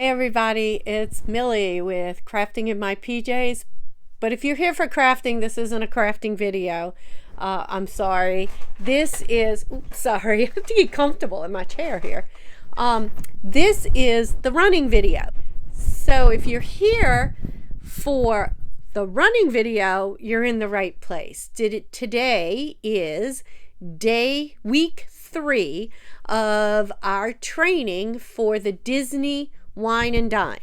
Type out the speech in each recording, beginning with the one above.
Hey everybody, it's Millie with Crafting in My PJs. But if you're here for crafting, this isn't a crafting video. I'm sorry. This is, sorry, I have to get comfortable in my chair here. This is the running video. So if you're here for the running video, you're in the right place. Today is week 3 of our training for the Disney Wine and Dine.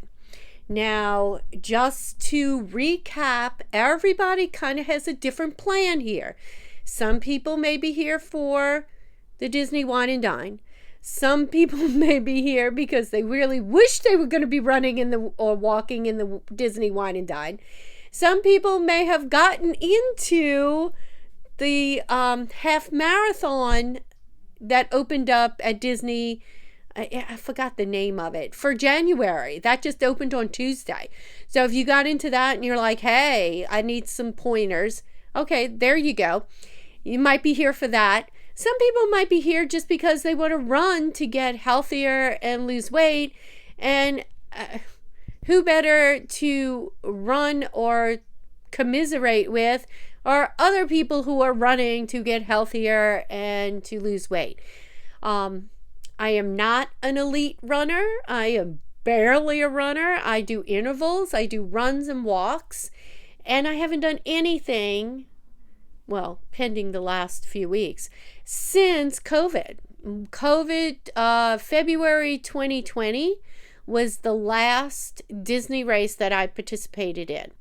Now, just to recap, everybody kind of has a different plan here. Some people may be here for the Disney Wine and Dine. Some people may be here because they really wish they were going to be running or walking in the Disney Wine and Dine. Some people may have gotten into the half marathon that opened up at Disney. I forgot the name of it, for January. That just opened on Tuesday. So if you got into that and you're like, hey, I need some pointers, okay, there you go. You might be here for that. Some people might be here just because they want to run to get healthier and lose weight. And who better to run or commiserate with are other people who are running to get healthier and to lose weight. I am not an elite runner. I am barely a runner. I do intervals. I do runs and walks. And I haven't done anything, well, pending the last few weeks, since COVID. February 2020 was the last Disney race that I participated in.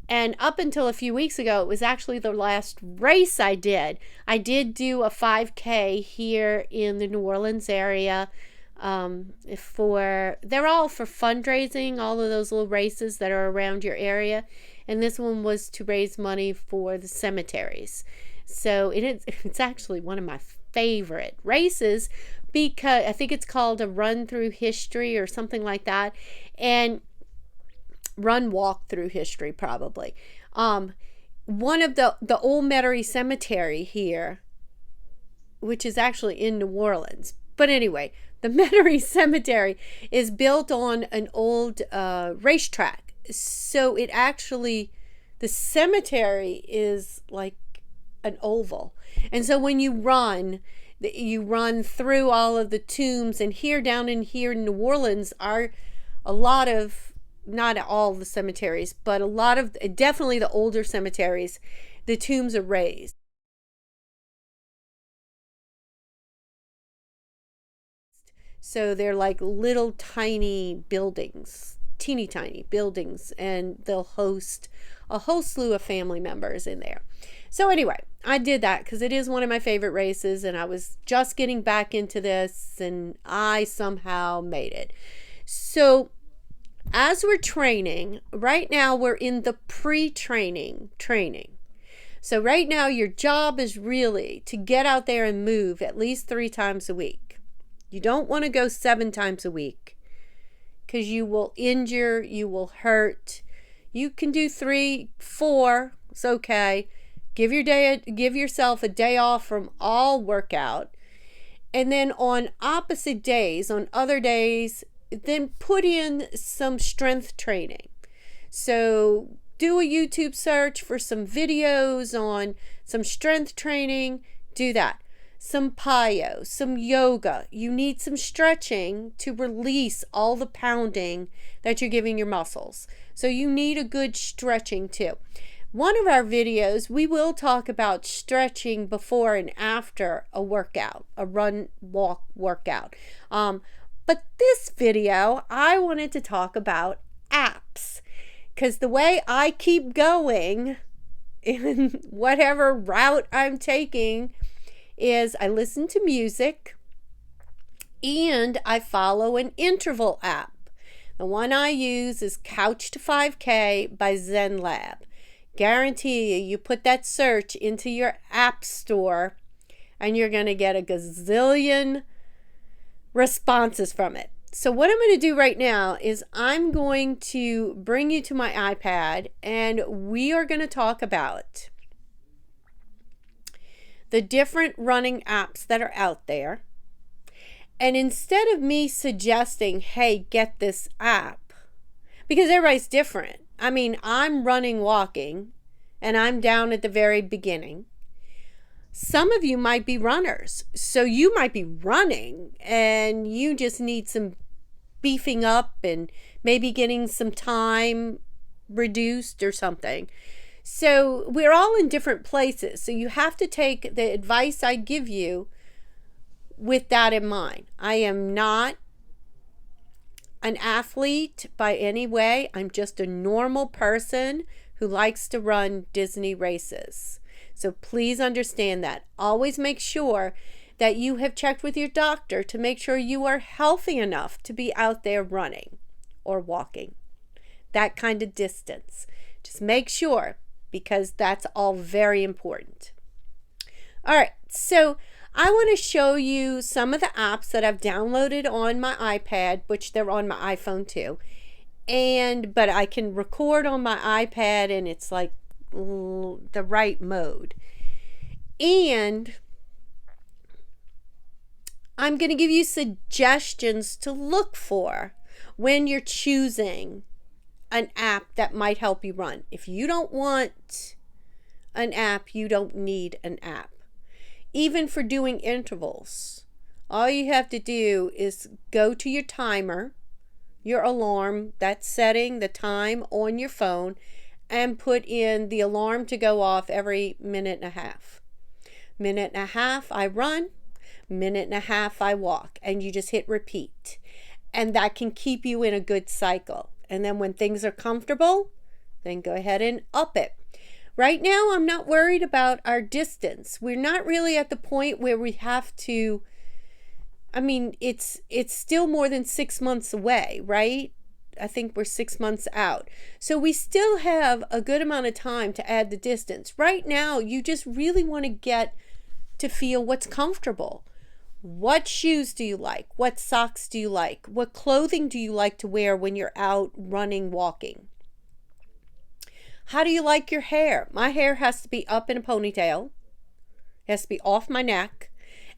And up until a few weeks ago, it was actually the last race I did. I did do a 5K here in the New Orleans area. They're all for fundraising, all of those little races that are around your area. And this one was to raise money for the cemeteries. So it's actually one of my favorite races because I think it's called a Run Through History or something like that. And walk through history, probably. One of the Old Metairie Cemetery here, which is actually in New Orleans, but anyway, the Metairie Cemetery is built on an old racetrack. So the cemetery is like an oval, and so when you run through all of the tombs. And down in New Orleans are a lot of, not all the cemeteries, but a lot of, definitely the older cemeteries, the tombs are raised. So they're like little tiny buildings, teeny tiny buildings, and they'll host a whole slew of family members in there. So anyway, I did that because it is one of my favorite races, and I was just getting back into this, and I somehow made it. So as we're training, right now we're in the pre-training training. So right now your job is really to get out there and move at least 3 times a week. You don't want to go 7 times a week because you will injure, you will hurt. You can do 3, 4, it's okay. Give yourself a day off from all workout. And then on opposite days, on other days, then put in some strength training. So do a YouTube search for some videos on some strength training. Do that. Some plyo, some yoga. You need some stretching to release all the pounding that you're giving your muscles. So you need a good stretching too. One of our videos, we will talk about stretching before and after a workout, a run, walk workout. But this video, I wanted to talk about apps, because the way I keep going in whatever route I'm taking is I listen to music and I follow an interval app. The one I use is Couch to 5K by Zen Lab. Guarantee you put that search into your app store and you're going to get a gazillion responses from it. So what I'm going to do right now is I'm going to bring you to my iPad, and we are going to talk about the different running apps that are out there And instead of me suggesting, hey, get this app, because everybody's different. I mean, I'm running, walking, and I'm down at the very beginning. Some of you might be runners. So you might be running and you just need some beefing up and maybe getting some time reduced or something. So we're all in different places. So you have to take the advice I give you with that in mind. I am not an athlete by any way. I'm just a normal person who likes to run Disney races. So please understand that. Always make sure that you have checked with your doctor to make sure you are healthy enough to be out there running or walking. That kind of distance. Just make sure, because that's all very important. All right, so I want to show you some of the apps that I've downloaded on my iPad, which they're on my iPhone too. But I can record on my iPad and it's like the right mode. And I'm going to give you suggestions to look for when you're choosing an app that might help you run. If you don't want an app, you don't need an app. Even for doing intervals, all you have to do is go to your timer, your alarm, that setting, the time on your phone, and put in the alarm to go off every minute and a half. Minute and a half I run, minute and a half I walk, and you just hit repeat. And that can keep you in a good cycle. And then when things are comfortable, then go ahead and up it. Right now, I'm not worried about our distance. We're not really at the point where we have to, I mean, it's still more than 6 months away, right? I think we're 6 months out. So we still have a good amount of time to add the distance. Right now, you just really want to get to feel what's comfortable. What shoes do you like? What socks do you like? What clothing do you like to wear when you're out running, walking? How do you like your hair? My hair has to be up in a ponytail. It has to be off my neck.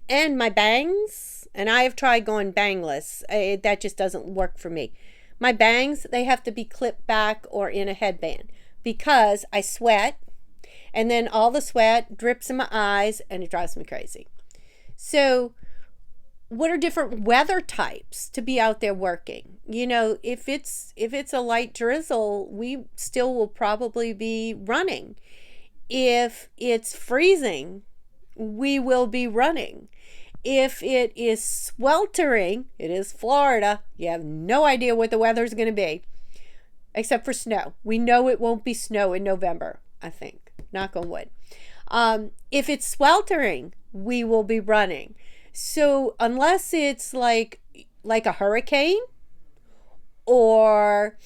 And my bangs, and I have tried going bangless. That just doesn't work for me. My bangs, they have to be clipped back or in a headband because I sweat and then all the sweat drips in my eyes and it drives me crazy. So what are different weather types to be out there working? You know, if it's a light drizzle, we still will probably be running. If it's freezing, we will be running. If it is sweltering, it is Florida, you have no idea what the weather is going to be, except for snow. We know it won't be snow in November, I think. Knock on wood. If it's sweltering, we will be running. So unless it's like a hurricane or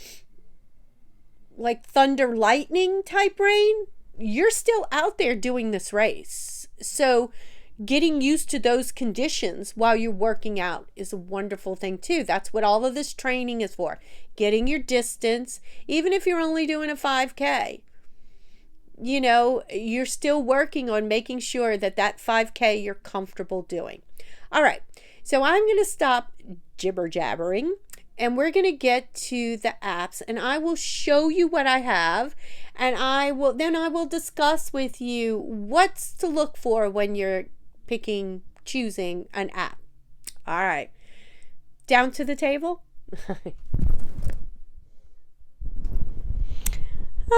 like thunder lightning type rain, you're still out there doing this race. So getting used to those conditions while you're working out is a wonderful thing too. That's what all of this training is for. Getting your distance, even if you're only doing a 5K. You know, you're still working on making sure that 5K you're comfortable doing. All right, so I'm going to stop jibber jabbering and we're going to get to the apps and I will show you what I have and I will discuss with you what's to look for when you're choosing an app. All right, down to the table.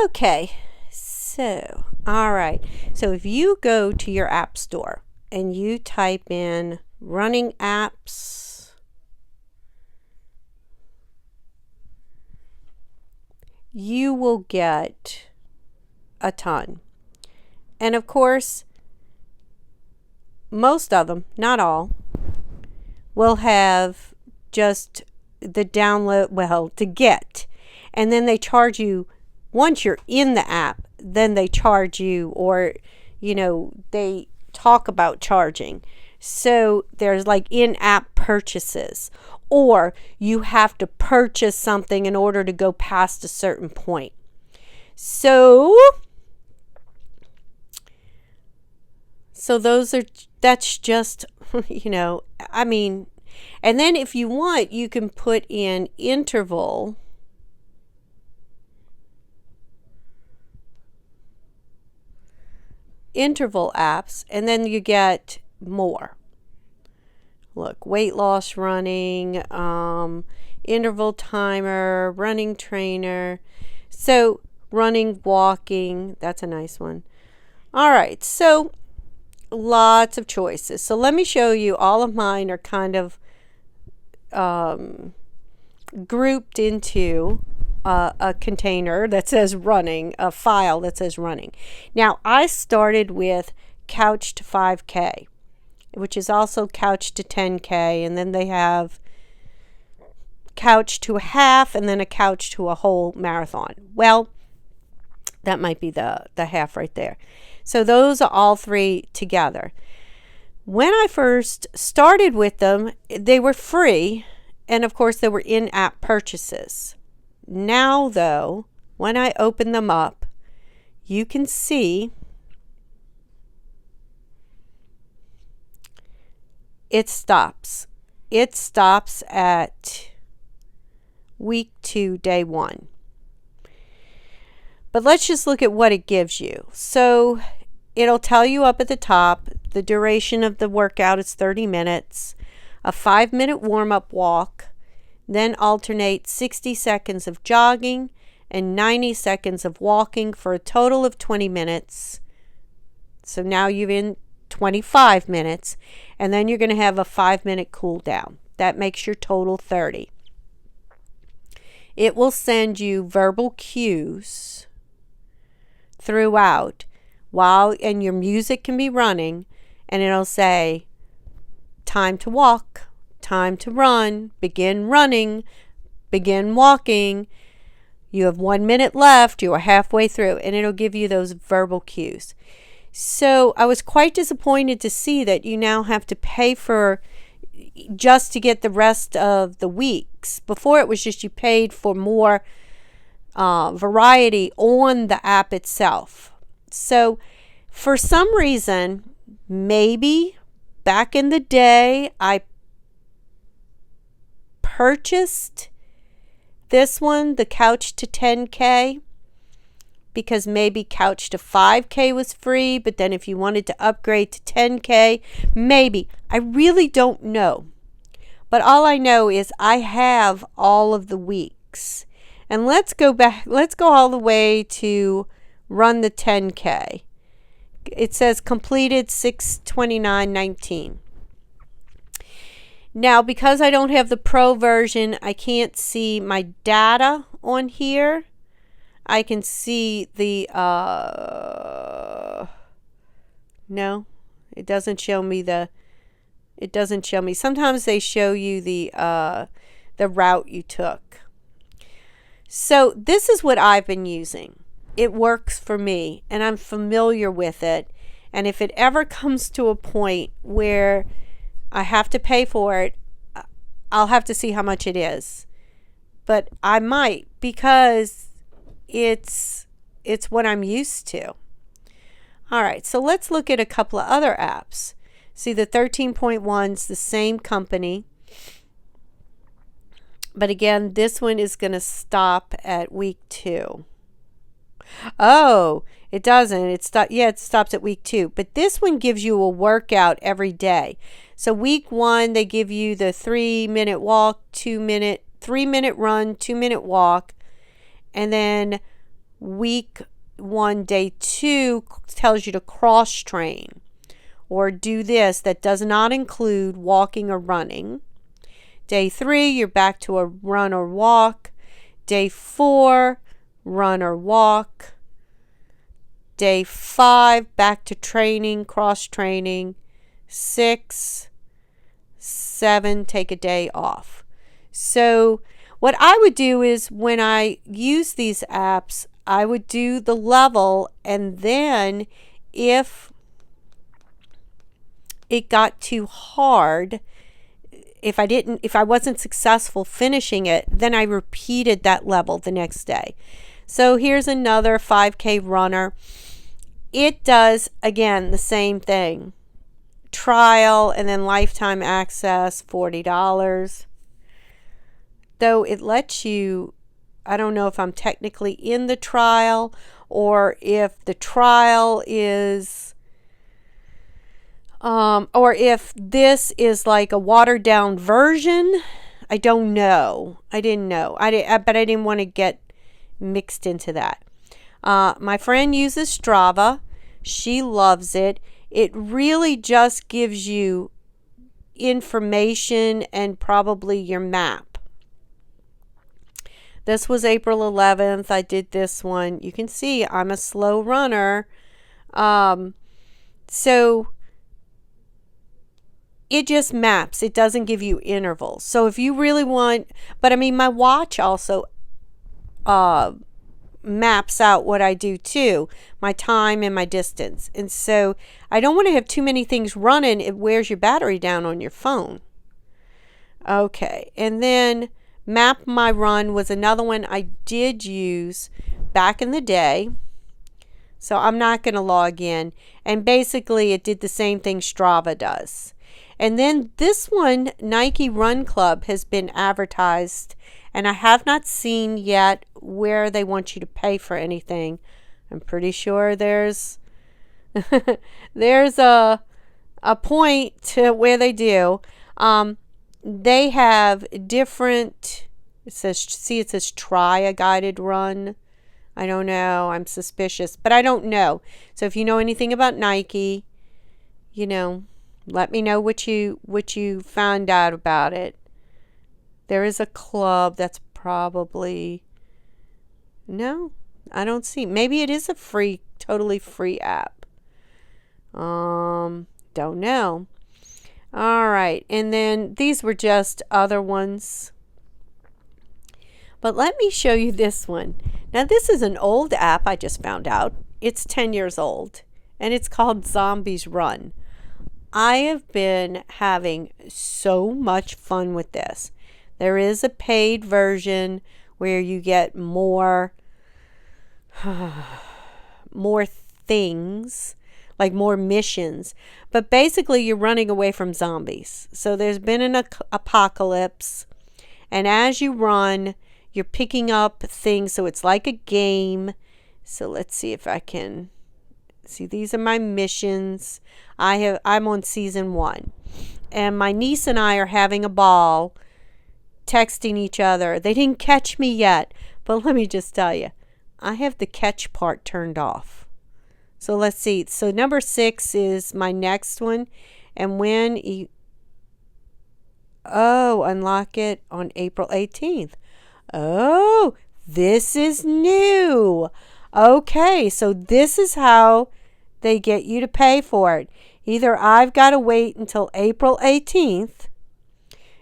Okay. So, all right. So if you go to your app store and you type in running apps, you will get a ton. And of course, most of them, not all, will have just the download, to get. And then they charge you once you're in the app. Then they charge you, or they talk about charging. So there's like in-app purchases, or you have to purchase something in order to go past a certain point. So that's just, I mean, And then if you want, you can put in interval apps, and then you get more. Look, weight loss running, interval timer, running trainer. So running, walking, that's a nice one. All right, so lots of choices. So let me show you. All of mine are kind of grouped into a container that says running, a file that says running. Now, I started with Couch to 5K, which is also Couch to 10K, and then they have Couch to a half, and then a Couch to a whole marathon. Well, that might be the half right there. So those are all three together. When I first started with them, they were free, and of course, they were in-app purchases. Now, though, when I open them up, you can see it stops. It stops at week 2, day 1. But let's just look at what it gives you. So it'll tell you up at the top, the duration of the workout is 30 minutes, a 5-minute warm-up walk, then alternate 60 seconds of jogging and 90 seconds of walking for a total of 20 minutes. So now you're in 25 minutes, and then you're going to have a 5-minute cool down. That makes your total 30. It will send you verbal cues throughout and your music can be running, and it'll say time to walk, time to run, begin running, begin walking, you have 1 minute left, you are halfway through, and it'll give you those verbal cues. So I was quite disappointed to see that you now have to pay for just to get the rest of the weeks. Before it was just you paid for more variety on the app itself. So for some reason, maybe back in the day, I purchased this one, the Couch to 10K, because maybe Couch to 5K was free, but then if you wanted to upgrade to 10K, maybe. I really don't know. But all I know is I have all of the weeks. And let's go all the way to run the 10K. It says completed 6/29/19. Now, because I don't have the Pro version, I can't see my data on here. I can see the, no, it doesn't show me sometimes they show you the route you took. So this is what I've been using. It works for me, and I'm familiar with it. And if it ever comes to a point where I have to pay for it, I'll have to see how much it is. But I might, because it's what I'm used to. All right, so let's look at a couple of other apps. See, the 13.1's the same company. But again, this one is going to stop at week 2. Oh, it doesn't. It stops at week 2. But this one gives you a workout every day. So week 1, they give you the 3-minute walk, 3-minute run, 2-minute walk. And then week 1, day 2 tells you to cross train or do this. That does not include walking or running. Day 3, you're back to a run or walk. Day 4, run or walk. Day 5, back to training, cross training. 6, 7, take a day off. So what I would do is when I use these apps, I would do the level, and then if it got too hard, if I wasn't successful finishing it, then I repeated that level the next day. So here's another 5K runner. It does, again, the same thing. trial, and then lifetime access, $40. Though it lets you, I don't know if I'm technically in the trial or if the trial is, or if this is like a watered down version. I don't know. I didn't know. But I didn't want to get mixed into that. My friend uses Strava. She loves it. It really just gives you information and probably your map. This was April 11th. I did this one. You can see I'm a slow runner. So it just maps. It doesn't give you intervals. So if you really want, but I mean, my watch also maps out what I do too, my time and my distance. And so I don't want to have too many things running. It wears your battery down on your phone. Okay. And then Map My Run was another one I did use back in the day. So I'm not going to log in. And basically it did the same thing Strava does. And then this one, Nike Run Club, has been advertised, and I have not seen yet where they want you to pay for anything. I'm pretty sure there's there's a point to where they do. They have different, it says try a guided run. I don't know. I'm suspicious, but I don't know. So if you know anything about Nike, let me know what you found out about it. There is a club that's probably, no, I don't see. Maybe it is a totally free app. Don't know. All right. And then these were just other ones. But let me show you this one. Now this is an old app I just found out. It's 10 years old and it's called Zombies Run. I have been having so much fun with this. There is a paid version where you get more things, like more missions. But basically you're running away from zombies. So there's been an apocalypse. And as you run, you're picking up things. So it's like a game. So let's see if I can see. These are my missions. I'm on season 1. And my niece and I are having a ball texting each other. They didn't catch me yet. But let me just tell you, I have the catch part turned off. So let's see. So number 6 is my next one. And when you, unlock it on April 18th. Oh, this is new. Okay, so this is how they get you to pay for it. Either I've got to wait until April 18th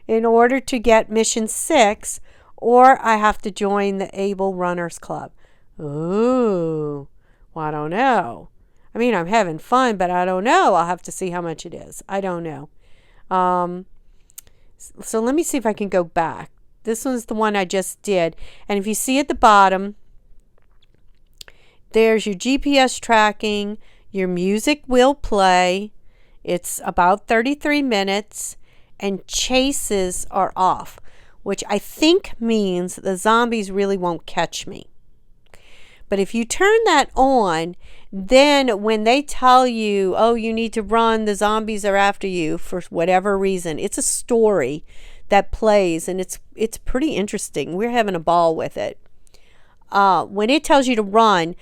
in order to get mission 6, or I have to join the Able Runners Club. Ooh, well, I don't know. I mean, I'm having fun, but I don't know. I'll have to see how much it is. I don't know. So let me see if I can go back. This one's the one I just did. And if you see at the bottom, there's your GPS tracking. Your music will play. It's about 33 minutes. And chases are off, which I think means the zombies really won't catch me. But if you turn that on, then when they tell you, oh, you need to run, the zombies are after you for whatever reason, it's a story that plays, and it's pretty interesting. We're having a ball with it. When it tells you to run,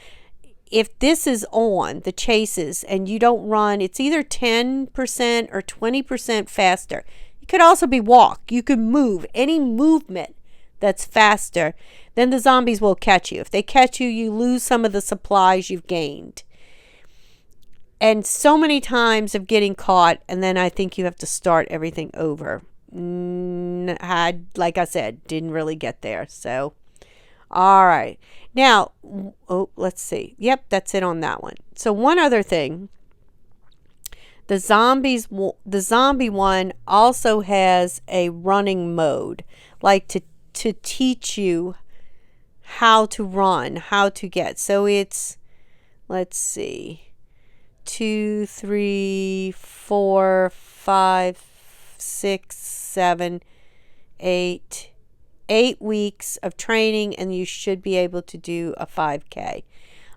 if this is on, the chases, and you don't run, it's either 10% or 20% faster. It could also be walk. You could move. Any movement that's faster, then the zombies will catch you. If they catch you, you lose some of the supplies you've gained. And so many times of getting caught, and then I think you have to start everything over. Like I said, didn't really get there. So, all right. Now, let's see. Yep, that's it on that one. So one other thing. The zombie one also has a running mode, like to teach you how to run, how to get. So it's, let's see, 2, 3, 4, 5, 6, 7, 8 weeks of training, and you should be able to do a 5K.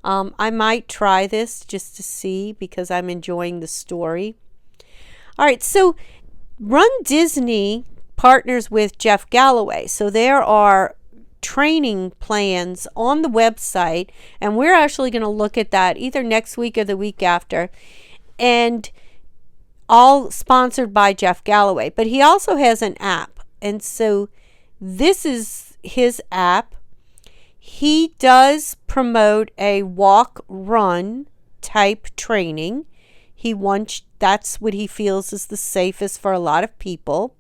I might try this just to see because I'm enjoying the story. All right, so Run Disney partners with Jeff Galloway. So there are training plans on the website, and we're actually going to look at that either next week or the week after, and all sponsored by Jeff Galloway. But he also has an app, and so this is his app. He does promote a walk run type training. That's what he feels is the safest for a lot of people.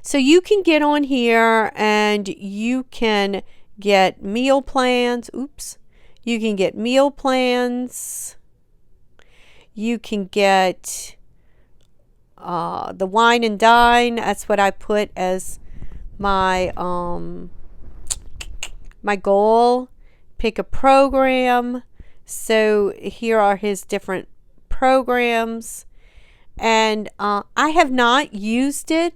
So you can get on here and you can get meal plans. You can get meal plans. You can get the Wine and Dine. That's what I put as my my goal. Pick a program. So here are his different programs, and I have not used it.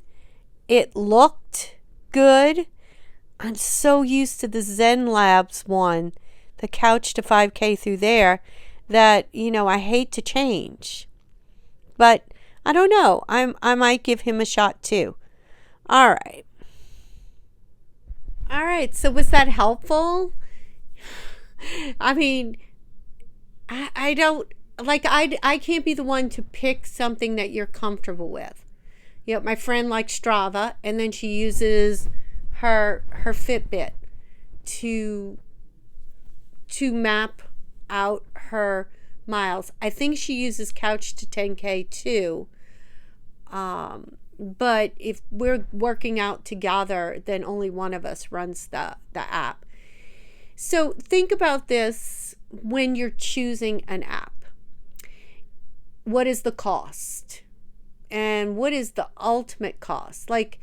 It looked good. I'm so used to the Zen Labs one, the Couch to 5K through there, that I hate to change. But I don't know. I might give him a shot too. All right. So was that helpful? I mean, I don't I can't be the one to pick something that you're comfortable with. My friend likes Strava, and then she uses her Fitbit to map out her miles. I think she uses Couch to 10K too. But if we're working out together, then only one of us runs the app. So think about this when you're choosing an app. What is the cost? And what is the ultimate cost? Like,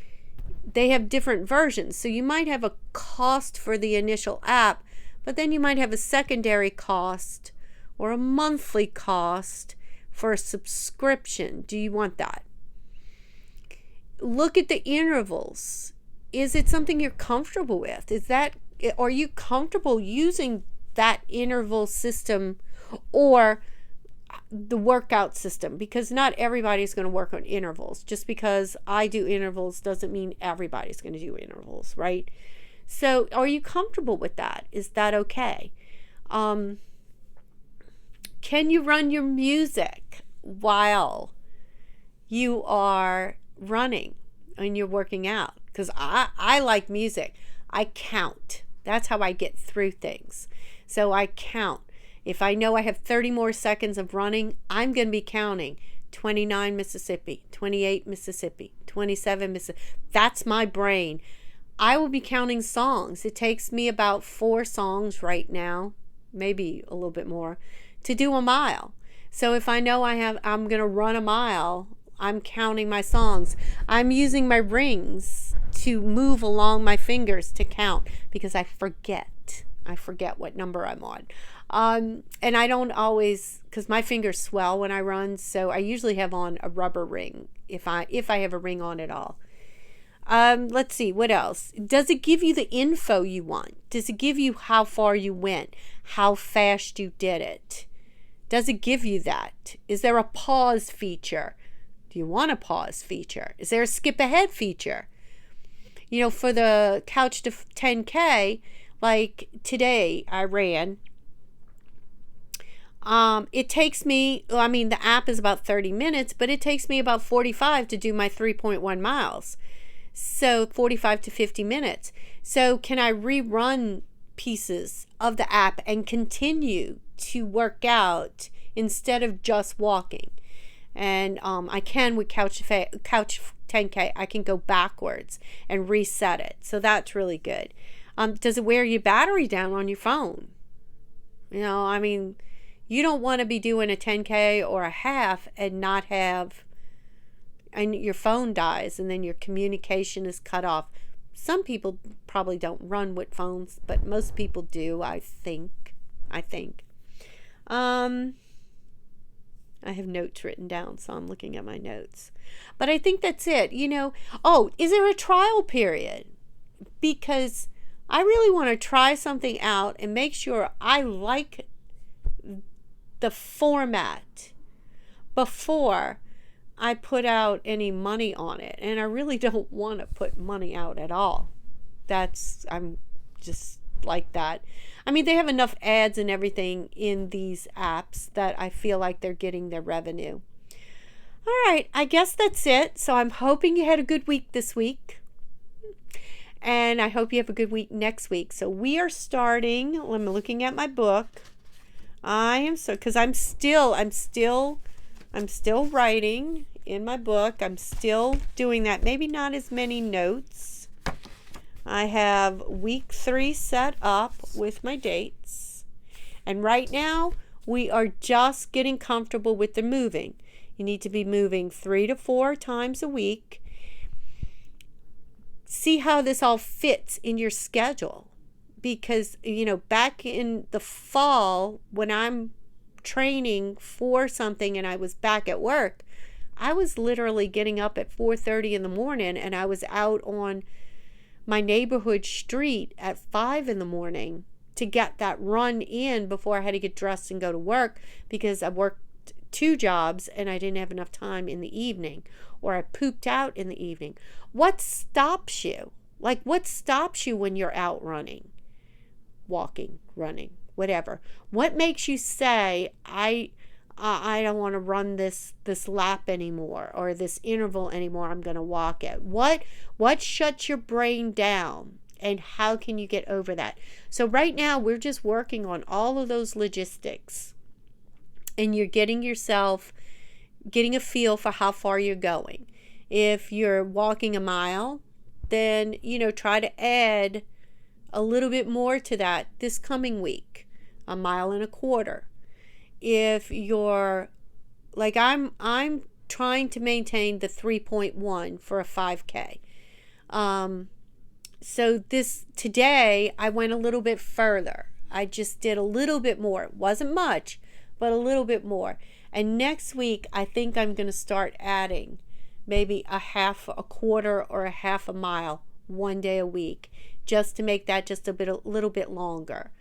they have different versions. So you might have a cost for the initial app, but then you might have a secondary cost or a monthly cost for a subscription. Do you want that? Look at the intervals. Is it something you're comfortable with? Are you comfortable using that interval system or the workout system? Because not everybody's going to work on intervals. Just because I do intervals doesn't mean everybody's going to do intervals, right? So are you comfortable with that? Is that okay? Can you run your music while you are running and you're working out? Because I like music. I count. That's how I get through things. So I count. If I know I have 30 more seconds of running, I'm going to be counting 29 Mississippi, 28 Mississippi, 27 Mississippi. That's my brain. I will be counting songs. It takes me about 4 songs right now, maybe a little bit more, to do a mile. So if I know I'm going to run a mile, I'm counting my songs. I'm using my rings to move along my fingers to count because I forget what number I'm on. And I don't always, because my fingers swell when I run, so I usually have on a rubber ring if I have a ring on at all. Let's see, what else? Does it give you the info you want? Does it give you how far you went? How fast you did it? Does it give you that? Is there a pause feature? Do you want a pause feature? Is there a skip ahead feature? For the Couch to 10K, like today I ran. It takes me, the app is about 30 minutes, but it takes me about 45 to do my 3.1 miles. So 45 to 50 minutes. So can I rerun pieces of the app and continue to work out instead of just walking? And I can with Couch 10K, I can go backwards and reset it. So that's really good. Does it wear your battery down on your phone? You don't want to be doing a 10K or a half and not have, and your phone dies and then your communication is cut off. Some people probably don't run with phones, but most people do, I think. I have notes written down, so I'm looking at my notes. But I think that's it. Oh, is there a trial period? Because I really want to try something out and make sure I like the format before I put out any money on it. And I really don't want to put money out at all. I'm just like that. I mean, they have enough ads and everything in these apps that I feel like they're getting their revenue. All right, I guess that's it. So I'm hoping you had a good week this week. And I hope you have a good week next week. So we are starting, I'm looking at my book. Because I'm still writing in my book. I'm still doing that. Maybe not as many notes. I have week 3 set up with my dates. And right now, we are just getting comfortable with the moving. You need to be moving 3 to 4 times a week. See how this all fits in your schedule. Because, back in the fall, when I'm training for something and I was back at work, I was literally getting up at 4:30 in the morning, and I was out on my neighborhood street at 5 in the morning to get that run in before I had to get dressed and go to work, because I worked 2 jobs and I didn't have enough time in the evening, or I pooped out in the evening. What stops you? What stops you when you're out running, walking, running, whatever? What makes you say, I don't want to run this lap anymore, or this interval anymore? I'm going to walk it. What shuts your brain down, and how can you get over that? So right now we're just working on all of those logistics, and you're getting a feel for how far you're going. If you're walking a mile, then try to add a little bit more to that this coming week, 1.25 miles. If you're I'm trying to maintain the 3.1 for a 5K. So today I went a little bit further. I just did a little bit more. It wasn't much, but a little bit more. And next week I think I'm going to start adding maybe a quarter or a half a mile one day a week, just to make that just a little bit longer.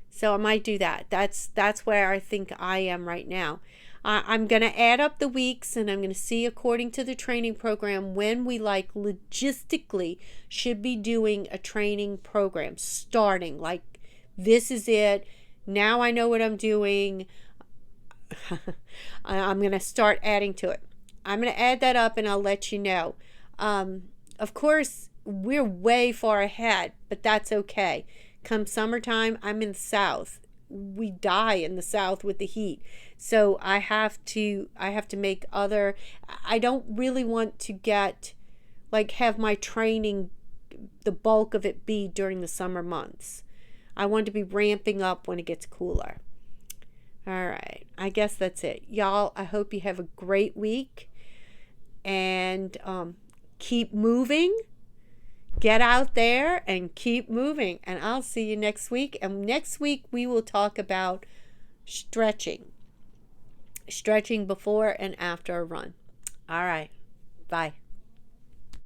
So I might do that. That's where I think I am right now. I'm going to add up the weeks, and I'm going to see, according to the training program, when we logistically should be doing a training program, starting this is it. Now I know what I'm doing. I'm going to start adding to it. I'm going to add that up, and I'll let you know. Of course, we're way far ahead, but that's okay. Come summertime, I'm in the South. We die in the South with the heat. So I have to make I don't really want to have my training, the bulk of it be during the summer months. I want to be ramping up when it gets cooler. All right. I guess that's it. Y'all, I hope you have a great week, and keep moving. Get out there and keep moving. And I'll see you next week. And next week we will talk about stretching. Stretching before and after a run. All right. Bye.